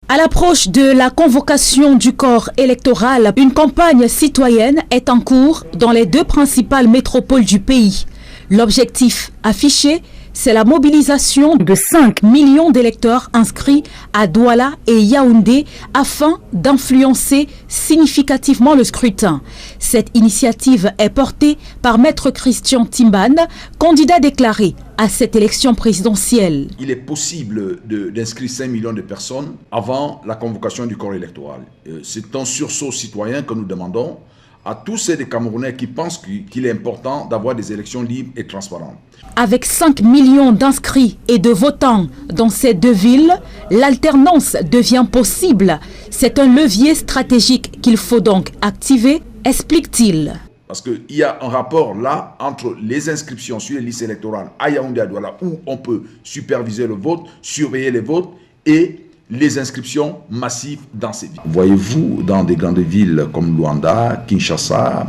À l'approche de la convocation du corps électoral, une campagne citoyenne est en cours dans les deux principales métropoles du pays. L'objectif affiché, c'est la mobilisation de 5 millions d'électeurs inscrits à Douala et Yaoundé afin d'influencer significativement le scrutin. Cette initiative est portée par Maître Christian Timbane, candidat déclaré à cette élection présidentielle. Il est possible d'inscrire 5 millions de personnes avant la convocation du corps électoral. C'est un sursaut citoyen que nous demandons à tous ces Camerounais qui pensent qu'il est important d'avoir des élections libres et transparentes. Avec 5 millions d'inscrits et de votants dans ces deux villes, l'alternance devient possible. C'est un levier stratégique qu'il faut donc activer, explique-t-il. Parce qu'il y a un rapport là entre les inscriptions sur les listes électorales à Yaoundé, à Douala, où on peut superviser le vote, surveiller les votes, et les inscriptions massives dans ces villes. Voyez-vous, dans des grandes villes comme Luanda, Kinshasa,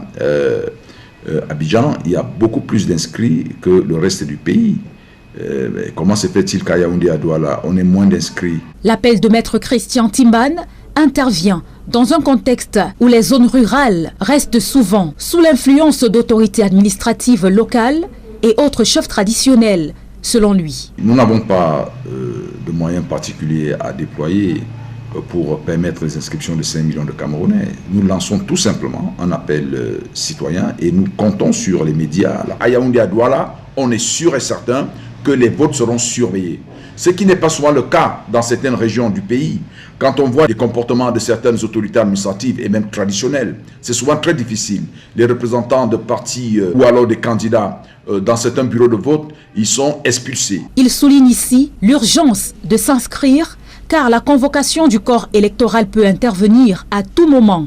Abidjan, il y a beaucoup plus d'inscrits que le reste du pays. Comment se fait-il qu'à Yaoundé, à Douala, on ait moins d'inscrits? L'appel de Maître Christian Timbane intervient dans un contexte où les zones rurales restent souvent sous l'influence d'autorités administratives locales et autres chefs traditionnels, selon lui. Nous n'avons pas de moyens particuliers à déployer pour permettre les inscriptions de 5 millions de Camerounais. Nous lançons tout simplement un appel citoyen et nous comptons sur les médias. À Yaoundé, à Douala, on est sûr et certain que les votes seront surveillés. Ce qui n'est pas souvent le cas dans certaines régions du pays. Quand on voit les comportements de certaines autorités administratives et même traditionnelles, c'est souvent très difficile. Les représentants de partis ou alors des candidats dans certains bureaux de vote, ils sont expulsés. Il souligne ici l'urgence de s'inscrire car la convocation du corps électoral peut intervenir à tout moment.